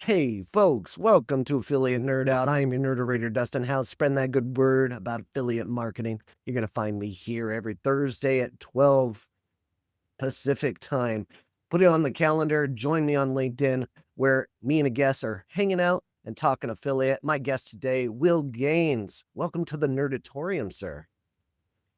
Hey, folks, welcome to Affiliate Nerd Out. I am your nerderator, Dustin House. Spreading that good word about affiliate marketing. You're going to find me here every Thursday at 12 Pacific time. Put it on the calendar. Join me on LinkedIn, where me and a guest are hanging out and talking affiliate. My guest today, Will Gaines. Welcome to the Nerdatorium, sir.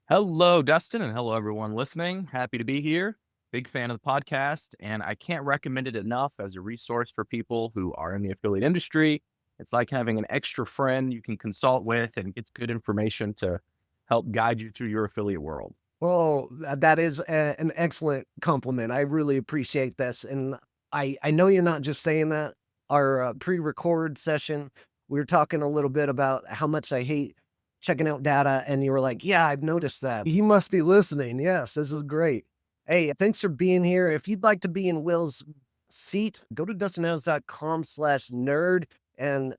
Hello, Dustin, and hello, everyone listening. Happy to be here. Big fan of the podcast, and I can't recommend it enough as a resource for people who are in the affiliate industry. It's like having an extra friend you can consult with, and it's good information to help guide you through your affiliate world. Well, that is an excellent compliment. I really appreciate this. And I know you're not just saying that. Our pre-record session, we were talking a little bit about how much I hate checking out data. And you were like, yeah, I've noticed that. You must be listening. Yes, this is great. Hey, thanks for being here. If you'd like to be in Will's seat, go to dustinhouse.com/nerd and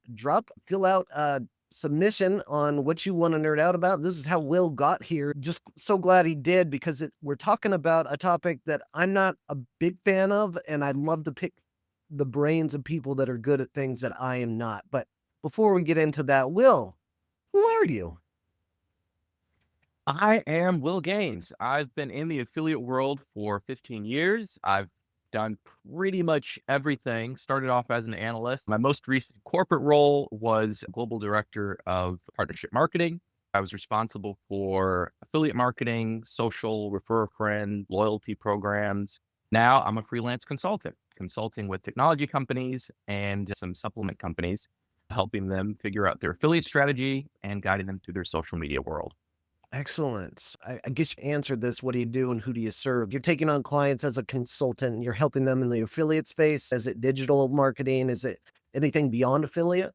fill out submission on what you want to nerd out about. This is how Will got here. Just so glad he did because we're talking about a topic that I'm not a big fan of, and I'd love to pick the brains of people that are good at things that I am not. But before we get into that, Will, who are you? I am Will Gaines. I've been in the affiliate world for 15 years. I've done pretty much everything. Started off as an analyst. My most recent corporate role was global director of partnership marketing. I was responsible for affiliate marketing, social, refer a friend, loyalty programs. Now I'm a freelance consultant, consulting with technology companies and some supplement companies, helping them figure out their affiliate strategy and guiding them through their social media world. Excellent. I guess you answered this. What do you do and who do you serve? You're taking on clients as a consultant. You're helping them in the affiliate space. Is it digital marketing? Is it anything beyond affiliate?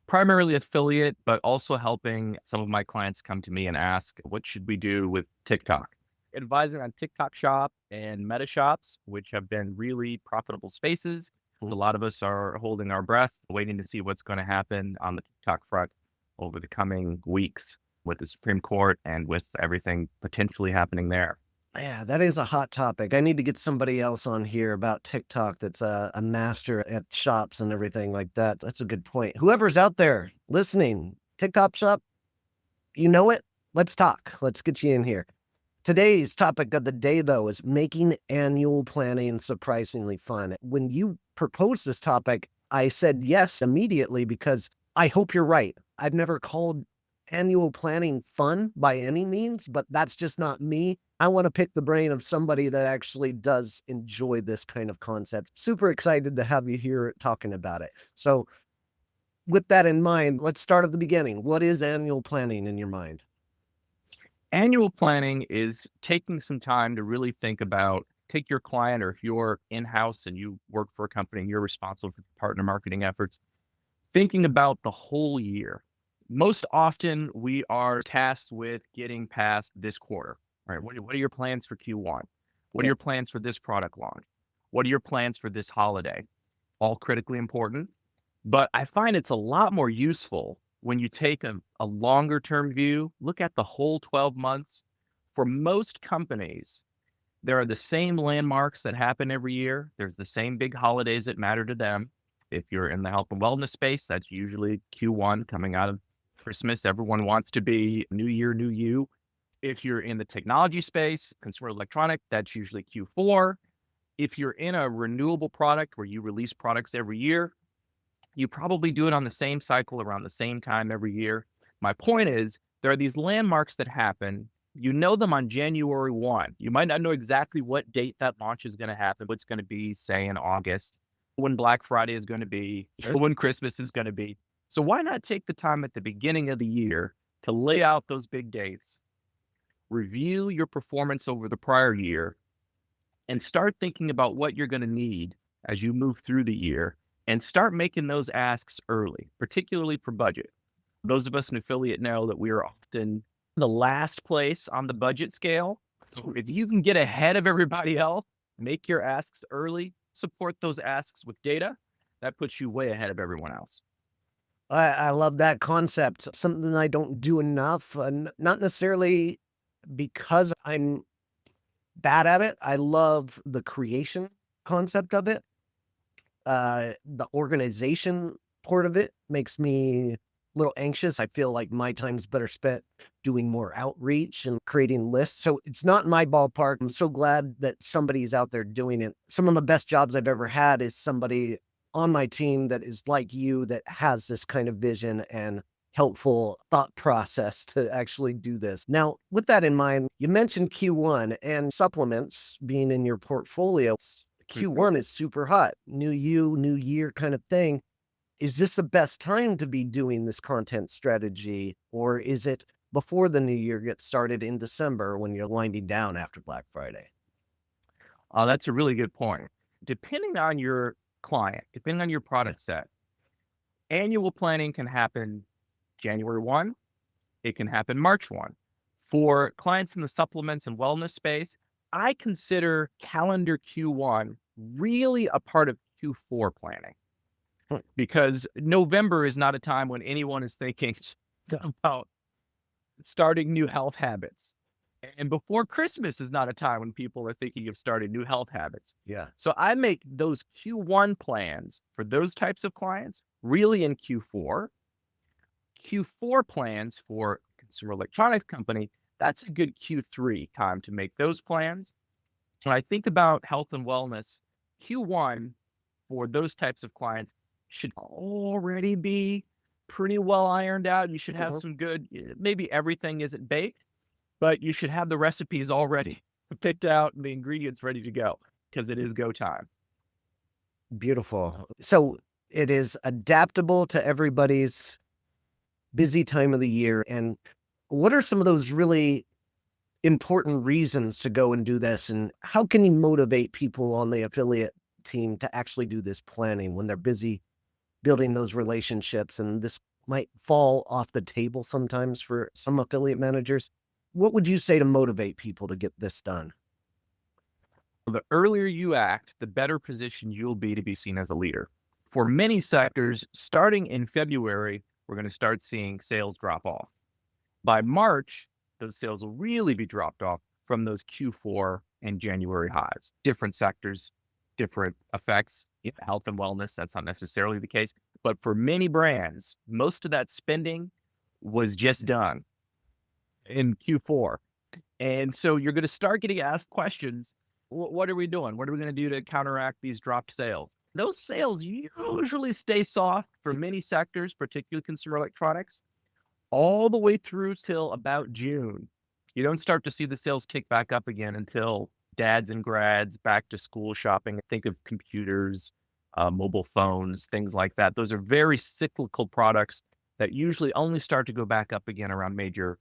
Primarily affiliate, but also helping some of my clients come to me and ask, what should we do with TikTok? Advising on TikTok Shop and Meta Shops, which have been really profitable spaces. A lot of us are holding our breath, waiting to see what's going to happen on the TikTok front over the coming weeks with the Supreme Court and with everything potentially happening there. Yeah, that is a hot topic. I need to get somebody else on here about TikTok that's a master at shops and everything like that. That's a good point. Whoever's out there listening, TikTok shop, you know it? Let's talk. Let's get you in here. Today's topic of the day, though, is making annual planning surprisingly fun. When you proposed this topic, I said yes immediately because I hope you're right. I've never called annual planning fun by any means, but that's just not me. I want to pick the brain of somebody that actually does enjoy this kind of concept. Super excited to have you here talking about it. So, with that in mind, let's start at the beginning. What is annual planning in your mind? Annual planning is taking some time to really think about take your client, or if you're in-house and you work for a company and you're responsible for partner marketing efforts, thinking about the whole year. Most often we are tasked with getting past this quarter, right? What are your plans for Q1? What are Okay. your plans for this product launch? What are your plans for this holiday? All critically important. But I find it's a lot more useful when you take a longer term view, look at the whole 12 months. For most companies, there are the same landmarks that happen every year. There's the same big holidays that matter to them. If you're in the health and wellness space, that's usually Q1 coming out of Christmas. Everyone wants to be new year, new you. If you're in the technology space, consumer electronic, that's usually Q4. If you're in a renewable product where you release products every year, you probably do it on the same cycle around the same time every year. My point is, there are these landmarks that happen. You know them on January 1. You might not know exactly what date that launch is going to happen, but it's going to be, say, in August, when Black Friday is going to be, Sure. when Christmas is going to be. So why not take the time at the beginning of the year to lay out those big dates, review your performance over the prior year, and start thinking about what you're going to need as you move through the year and start making those asks early, particularly for budget. Those of us in affiliate know that we are often the last place on the budget scale. So if you can get ahead of everybody else, make your asks early, support those asks with data, that puts you way ahead of everyone else. I love that concept. Something I don't do enough, not necessarily because I'm bad at it. I love the creation concept of it. The organization part of it makes me a little anxious. I feel like my time's better spent doing more outreach and creating lists. So it's not in my ballpark. I'm so glad that somebody's out there doing it. Some of the best jobs I've ever had is somebody on my team that is like you, that has this kind of vision and helpful thought process to actually do this. Now, with that in mind, you mentioned Q1 and supplements being in your portfolio. Mhm. Q1 is super hot. New you, new year kind of thing. Is this the best time to be doing this content strategy, or is it before the new year gets started in December when you're winding down after Black Friday? That's a really good point. Depending on your client, depending on your Yeah. product set, annual planning can happen January 1, it can happen March 1. For clients in the supplements and wellness space, I consider calendar Q1 really a part of Q4 planning Hmm. because November is not a time when anyone is thinking about starting new health habits. And before Christmas is not a time when people are thinking of starting new health habits. Yeah. So I make those Q1 plans for those types of clients really in Q4. Q4 plans for consumer electronics company, that's a good Q3 time to make those plans. When I think about health and wellness, Q1 for those types of clients should already be pretty well ironed out. You should have Mhm. some good, maybe everything isn't baked, but you should have the recipes already picked out and the ingredients ready to go because it is go time. Beautiful. So it is adaptable to everybody's busy time of the year. And what are some of those really important reasons to go and do this? And how can you motivate people on the affiliate team to actually do this planning when they're busy building those relationships? And this might fall off the table sometimes for some affiliate managers. What would you say to motivate people to get this done? The earlier you act, the better position you'll be to be seen as a leader. For many sectors, starting in February, we're going to start seeing sales drop off. By March, those sales will really be dropped off from those Q4 and January highs. Different sectors, different effects. Health and wellness, that's not necessarily the case. But for many brands, most of that spending was just done in Q4. And so you're going to start getting asked questions. What are we doing? What are we going to do to counteract these dropped sales? Those sales usually stay soft for many sectors, particularly consumer electronics, all the way through till about June. You don't start to see the sales kick back up again until dads and grads back to school shopping. Think of computers, mobile phones, things like that. Those are very cyclical products that usually only start to go back up again around major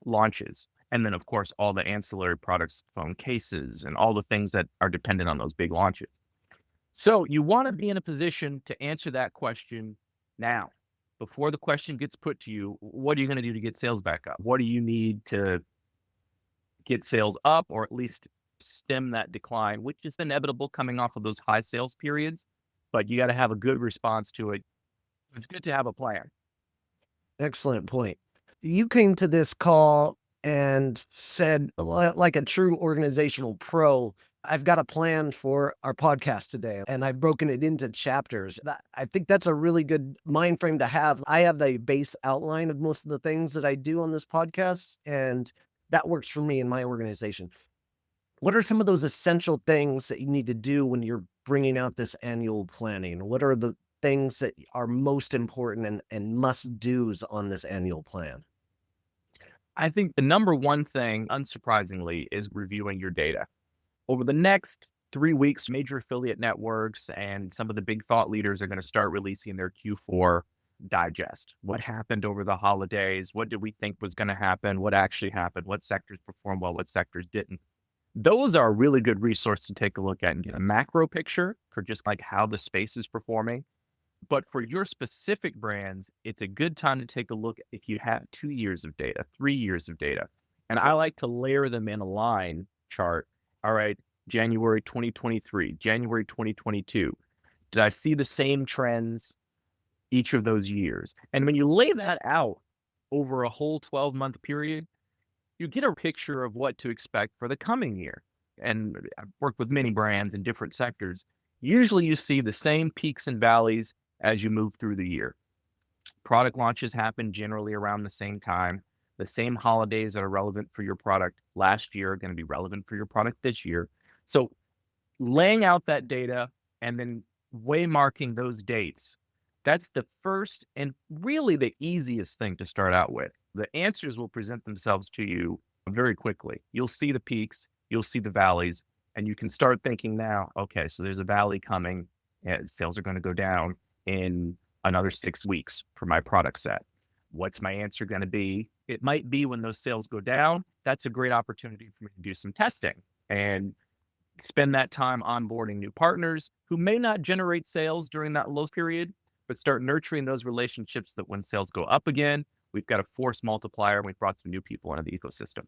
launches. And then, of course, all the ancillary products, phone cases, and all the things that are dependent on those big launches. So you want to be in a position to answer that question now. Before the question gets put to you, what are you going to do to get sales back up? What do you need to get sales up or at least stem that decline, which is inevitable coming off of those high sales periods? But you got to have a good response to it. It's good to have a plan. Excellent point. You came to this call and said, like a true organizational pro, I've got a plan for our podcast today, and I've broken it into chapters. I think that's a really good mind frame to have. I have the base outline of most of the things that I do on this podcast, and that works for me in my organization. What are some of those essential things that you need to do when you're bringing out this annual planning? What are the things that are most important and must do's on this annual plan? I think the number one thing, unsurprisingly, is reviewing your data. Over the next 3 weeks, major affiliate networks and some of the big thought leaders are going to start releasing their Q4 digest. What happened over the holidays? What did we think was going to happen? What actually happened? What sectors performed well? What sectors didn't? Those are a really good resource to take a look at and get a macro picture for just like how the space is performing. But for your specific brands, it's a good time to take a look if you have 2 years of data, 3 years of data. And I like to layer them in a line chart. All right, January 2023, January 2022. Did I see the same trends each of those years? And when you lay that out over a whole 12-month period, you get a picture of what to expect for the coming year. And I've worked with many brands in different sectors. Usually you see the same peaks and valleys as you move through the year. Product launches happen generally around the same time. The same holidays that are relevant for your product last year are going to be relevant for your product this year. So laying out that data and then waymarking those dates, that's the first and really the easiest thing to start out with. The answers will present themselves to you very quickly. You'll see the peaks, you'll see the valleys, and you can start thinking now, okay, so there's a valley coming, and sales are going to go down in another 6 weeks for my product set. What's my answer going to be? It might be when those sales go down, that's a great opportunity for me to do some testing and spend that time onboarding new partners who may not generate sales during that low period, but start nurturing those relationships that when sales go up again, we've got a force multiplier and we've brought some new people into the ecosystem.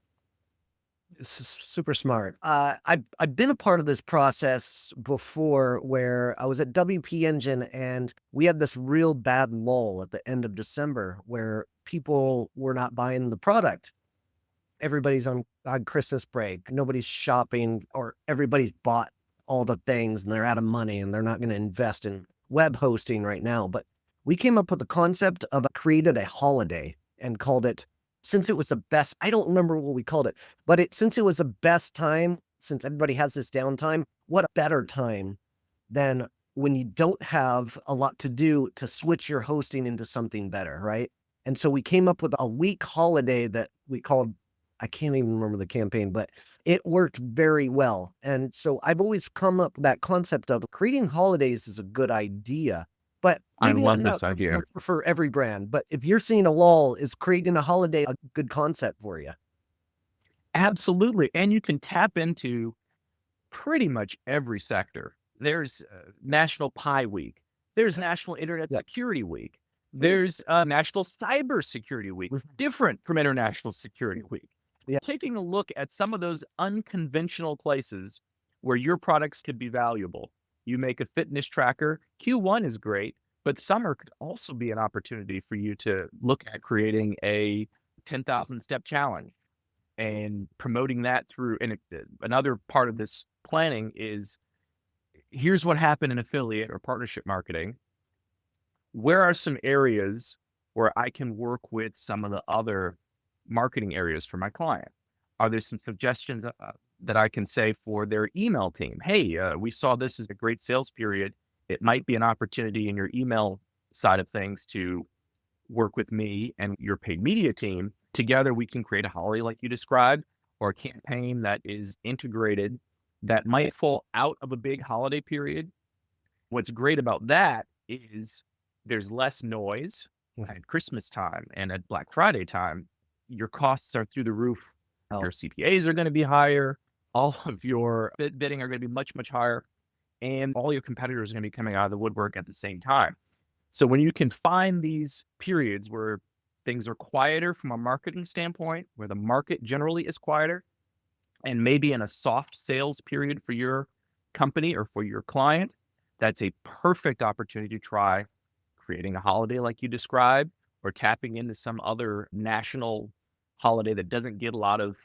Super smart. I've been a part of this process before where I was at WP Engine and we had this real bad lull at the end of December where people were not buying the product. Everybody's on Christmas break. Nobody's shopping, or everybody's bought all the things and they're out of money and they're not going to invest in web hosting right now. But we came up with the concept of created a holiday and called it, since it was the best, I don't remember what we called it, but since it was the best time, since everybody has this downtime, what a better time than when you don't have a lot to do to switch your hosting into something better, right? And so we came up with a week holiday that we called, I can't even remember the campaign, but it worked very well. And so I've always come up with that concept of creating holidays is a good idea, but I maybe love not this idea. for every brand. But if you're seeing a lull, is creating a holiday a good concept for you? Absolutely. And you can tap into pretty much every sector. There's National Pi Week. There's National Internet Yeah. Security Week. There's National Cyber Security Week, different from International Security Week. Yeah. Taking a look at some of those unconventional places where your products could be valuable. You make a fitness tracker. Q1 is great, but summer could also be an opportunity for you to look at creating a 10,000 step challenge and promoting that through. And another part of this planning is here's what happened in affiliate or partnership marketing. Where are some areas where I can work with some of the other marketing areas for my client? Are there some suggestions that I can say for their email team? Hey, we saw this as a great sales period. It might be an opportunity in your email side of things to work with me and your paid media team. Together, we can create a holiday like you described, or a campaign that is integrated that might fall out of a big holiday period. What's great about that is there's less noise at Christmas time and at Black Friday time. Your costs are through the roof. Oh. Your CPAs are going to be higher. All of your bidding are going to be much, much higher. And all your competitors are going to be coming out of the woodwork at the same time. So when you can find these periods where things are quieter from a marketing standpoint, where the market generally is quieter, and maybe in a soft sales period for your company or for your client, that's a perfect opportunity to try creating a holiday like you described, or tapping into some other national holiday that doesn't get a lot of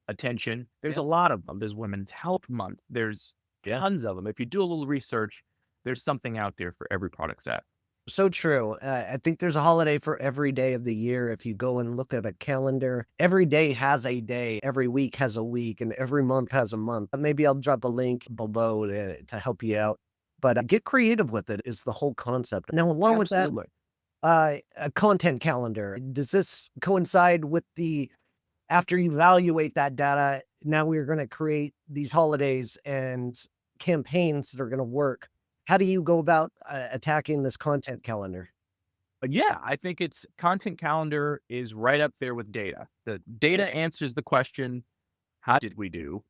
attention. There's a lot of them. There's Women's Health Month. There's tons of them. If you do a little research, there's something out there for every product set. So true. I think there's a holiday for every day of the year. If you go and look at a calendar, every day has a day, every week has a week, and every month has a month. Maybe I'll drop a link below to help you out. But get creative with it is the whole concept. Now, along with that, Absolutely. a content calendar. Does this coincide with after you evaluate that data, now we're going to create these holidays and campaigns that are going to work? How do you go about attacking this content calendar? But yeah, I think it's content calendar is right up there with data. The data answers the question, how did we do?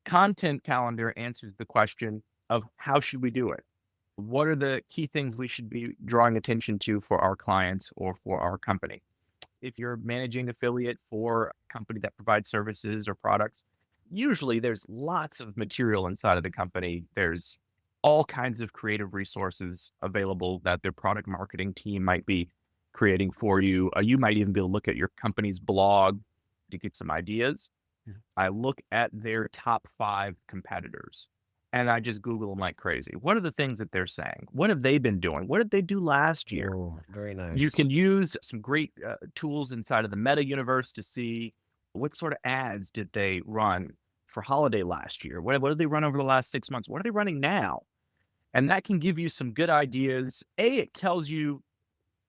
Content calendar answers the question of how should we do it? What are the key things we should be drawing attention to for our clients or for our company? If you're managing affiliate for a company that provides services or products, usually there's lots of material inside of the company. There's all kinds of creative resources available that their product marketing team might be creating for you. You might even be able to look at your company's blog to get some ideas. Yeah. I look at their top 5 competitors and I just Google them like crazy. What are the things that they're saying? What have they been doing? What did they do last year? Oh, very You nice. can use some great tools inside of the Meta universe to see what sort of ads did they run for holiday last year. What did they run over the last 6 months? What are they running now? And that can give you some good ideas. It tells you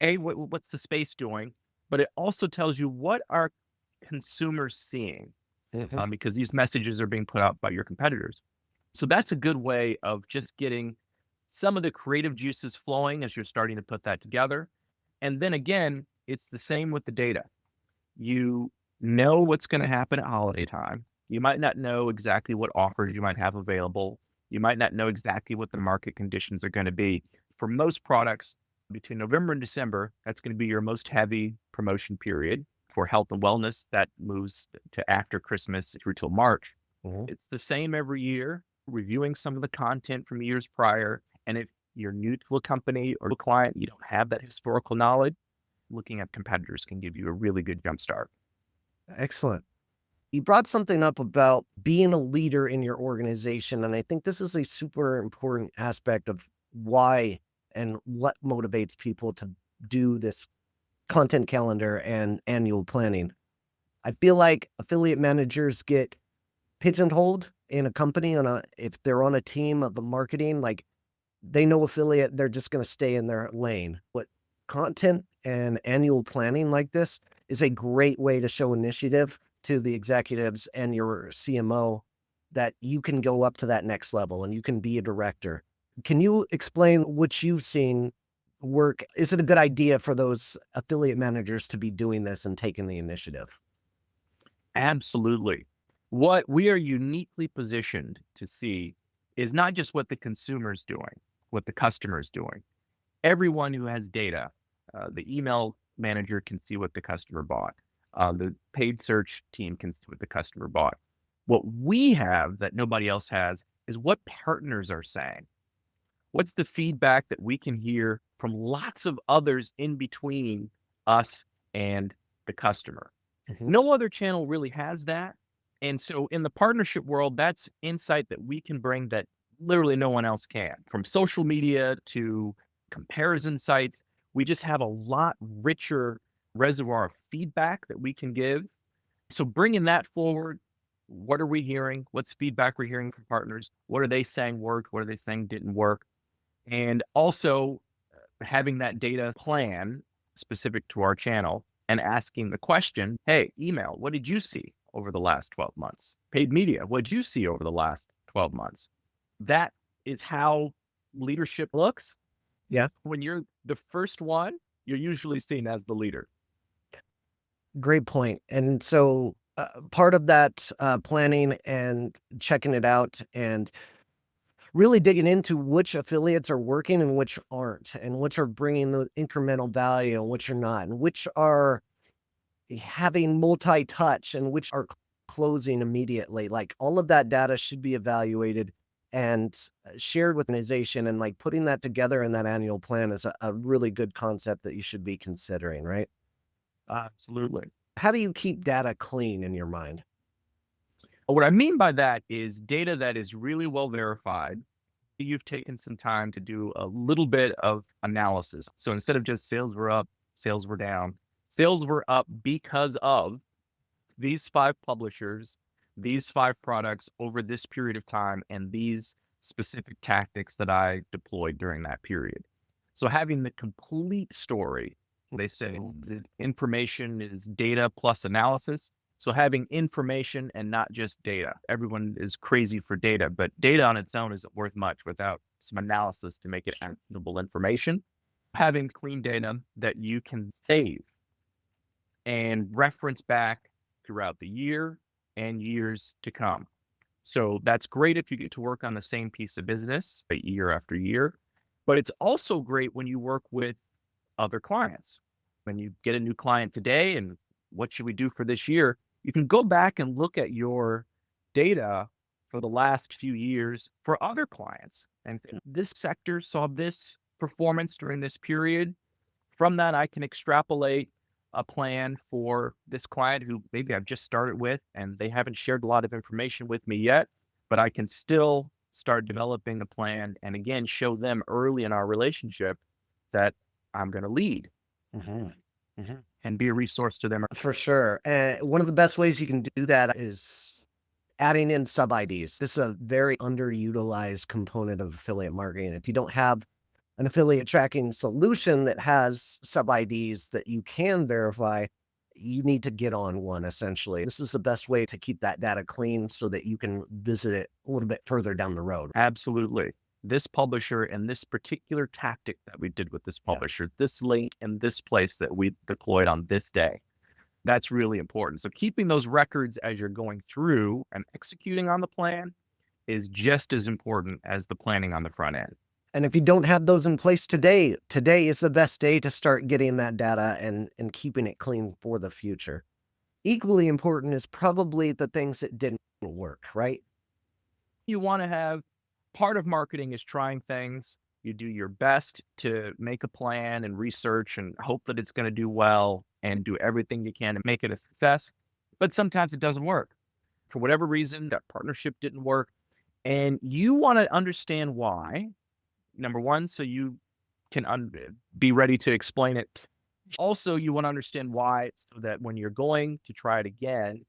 what's the space doing, but it also tells you what are consumers seeing, Mhm. because these messages are being put out by your competitors. So that's a good way of just getting some of the creative juices flowing as you're starting to put that together. And then again, it's the same with the data. You know what's going to happen at holiday time. You might not know exactly what offers you might have available. You might not know exactly what the market conditions are going to be. For most products, between November and December, that's going to be your most heavy promotion period. For health and wellness, that moves to after Christmas through till March. Mhm. It's the same every year, reviewing some of the content from years prior. And if you're new to a company or a client, you don't have that historical knowledge, looking at competitors can give you a really good jump start. Excellent. You brought something up about being a leader in your organization, and I think this is a super important aspect of why and what motivates people to do this content calendar and annual planning. I feel like affiliate managers get pigeonholed in a company on a if they're on a team of the marketing, like they know affiliate, they're just gonna stay in their lane. But content and annual planning like this is a great way to show initiative to the executives and your CMO that you can go up to that next level and you can be a director. Can you explain what you've seen work? Is it a good idea for those affiliate managers to be doing this and taking the initiative? Absolutely. What we are uniquely positioned to see is not just what the consumer is doing, what the customer is doing. Everyone who has data, the email manager can see what the customer bought. The paid search team can see what the customer bought. What we have that nobody else has is what partners are saying. What's the feedback that we can hear from lots of others in between us and the customer? Mhm. No other channel really has that. And so in the partnership world, that's insight that we can bring that literally no one else can. From social media to comparison sites, we just have a lot richer reservoir of feedback that we can give. So bringing that forward, what are we hearing? What's feedback we're hearing from partners? What are they saying worked? What are they saying didn't work? And also having that data plan specific to our channel and asking the question, hey, email, what did you see over the last 12 months? Paid media, what did you see over the last 12 months? That is how leadership looks. Yeah. When you're the first one, you're usually seen as the leader. Great point. And so, part of that, planning and checking it out and really digging into which affiliates are working and which aren't, and which are bringing the incremental value and which are not, and which are having multi-touch and which are closing immediately. Like, all of that data should be evaluated and, shared with an organization, and, like, putting that together in that annual plan is a really good concept that you should be considering, right? Absolutely. How do you keep data clean in your mind? What I mean by that is data that is really well verified. You've taken some time to do a little bit of analysis. So instead of just sales were up, sales were down, sales were up because of these five publishers, these five products over this period of time, and these specific tactics that I deployed during that period. So having the complete story, they say information is data plus analysis. So having information and not just data. Everyone is crazy for data, but data on its own isn't worth much without some analysis to make it actionable information. Having clean data that you can save and reference back throughout the year and years to come. So that's great if you get to work on the same piece of business year after year, but it's also great when you work with other clients. When you get a new client today and what should we do for this year, you can go back and look at your data for the last few years for other clients. And this sector saw this performance during this period. From that, I can extrapolate a plan for this client who maybe I've just started with and they haven't shared a lot of information with me yet, but I can still start developing a plan, and again, show them early in our relationship that I'm going to lead Mhm. Mhm. and be a resource to them. For sure. One of the best ways you can do that is adding in sub IDs. This is a very underutilized component of affiliate marketing. If you don't have an affiliate tracking solution that has sub IDs that you can verify, you need to get on one essentially. This is the best way to keep that data clean so that you can visit it a little bit further down the road. Absolutely. This publisher and this particular tactic that we did with this Yeah. publisher, this link and this place that we deployed on this day, that's really important. So keeping those records as you're going through and executing on the plan is just as important as the planning on the front end. And if you don't have those in place today, today is the best day to start getting that data and keeping it clean for the future. Equally important is probably the things that didn't work, right? You want to have part of marketing is trying things. You do your best to make a plan and research and hope that it's going to do well and do everything you can to make it a success. But sometimes it doesn't work. For whatever reason, that partnership didn't work. And you want to understand why. Number one, so you can be ready to explain it. Also, you want to understand why so that when you're going to try it again,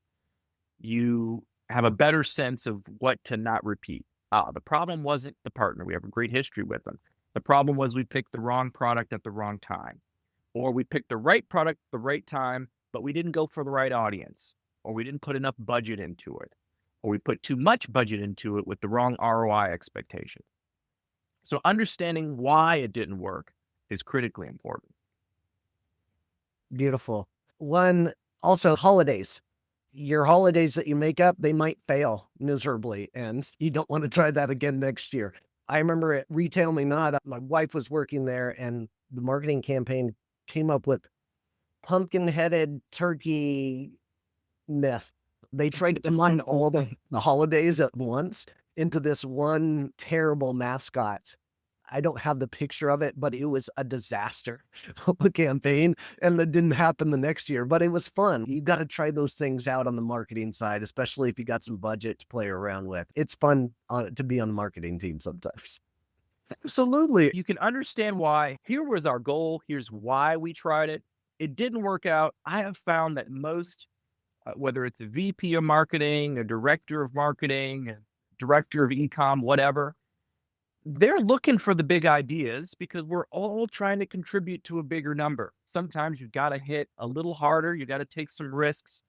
you have a better sense of what to not repeat. The problem wasn't the partner. We have a great history with them. The problem was we picked the wrong product at the wrong time, or we picked the right product at the right time, but we didn't go for the right audience, or we didn't put enough budget into it, or we put too much budget into it with the wrong ROI expectation. So understanding why it didn't work is critically important. Beautiful. One, also holidays. Your holidays that you make up, they might fail miserably, and you don't want to try that again next year. I remember at Retail Me Not, my wife was working there, and the marketing campaign came up with pumpkin-headed turkey myth. They tried to combine all the holidays at once into this one terrible mascot. I don't have the picture of it, but it was a disaster of a campaign, and that didn't happen the next year, but it was fun. You gotta try those things out on the marketing side, especially if you got some budget to play around with. It's fun, to be on the marketing team sometimes. Absolutely. You can understand why. Here was our goal. Here's why we tried it. It didn't work out. I have found that most, whether it's a VP of marketing, a director of marketing, a director of ecom, whatever, they're looking for the big ideas because we're all trying to contribute to a bigger number. Sometimes you've got to hit a little harder. You got to take some risks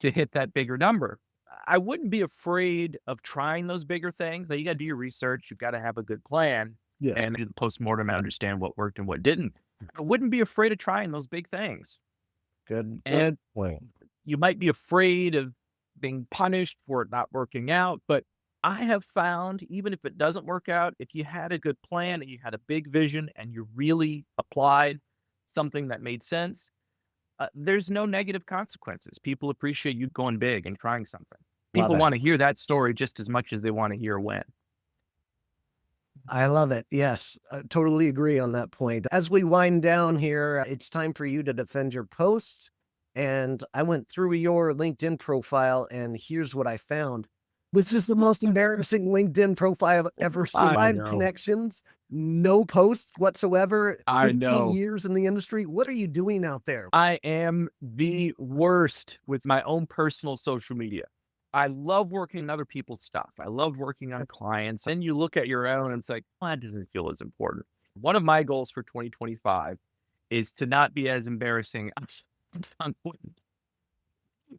to hit that bigger number. I wouldn't be afraid of trying those bigger things. Now, you got to do your research. You've got to have a good plan Yeah, and do the postmortem and understand what worked and what didn't. I wouldn't be afraid of trying those big things. good And point. you might be afraid of being punished for it not working out, but I have found even if it doesn't work out, if you had a good plan and you had a big vision and you really applied something that made sense, there's no negative consequences. People appreciate you going big and trying something. Love People it. want to hear that story just as much as they want to hear a win. I love it. Yes, totally agree on that point. As we wind down here, it's time for you to defend your post. And I went through your LinkedIn profile, and here's what I found. This is the most embarrassing LinkedIn profile I've ever seen. I 5 know. connections, no posts whatsoever, I 15 know. years in the industry. What are you doing out there? I am the worst with my own personal social media. I love working on other people's stuff. I love working on clients. Then you look at your own and it's like, well, that doesn't feel as important. One of my goals for 2025 is to not be as embarrassing. I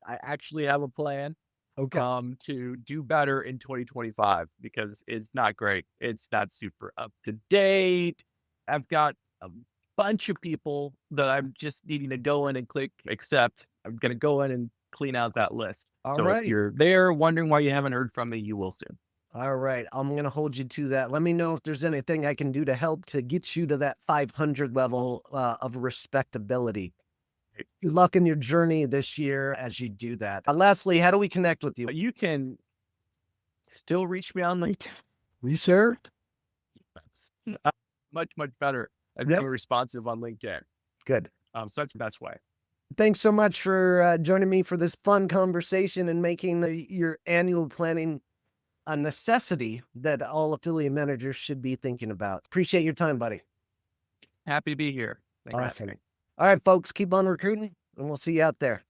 actually have a plan Okay. to do better in 2025 because it's not great. It's not super up to date. I've got a bunch of people that I'm just needing to go in and click accept. I'm going to go in and clean out that list. All So if right. you're there wondering why you haven't heard from me, you will soon. All right. I'm going to hold you to that. Let me know if there's anything I can do to help to get you to that 500 level of respectability. Good luck in your journey this year as you do that. Lastly, how do we connect with you? You can still reach me on LinkedIn. We sir? Much, much better at Yep. being responsive on LinkedIn. Good. So that's the best way. Thanks so much for joining me for this fun conversation and making your annual planning a necessity that all affiliate managers should be thinking about. Appreciate your time, buddy. Happy to be here. Thanks for having Awesome. me. All right, folks, keep on recruiting, and we'll see you out there.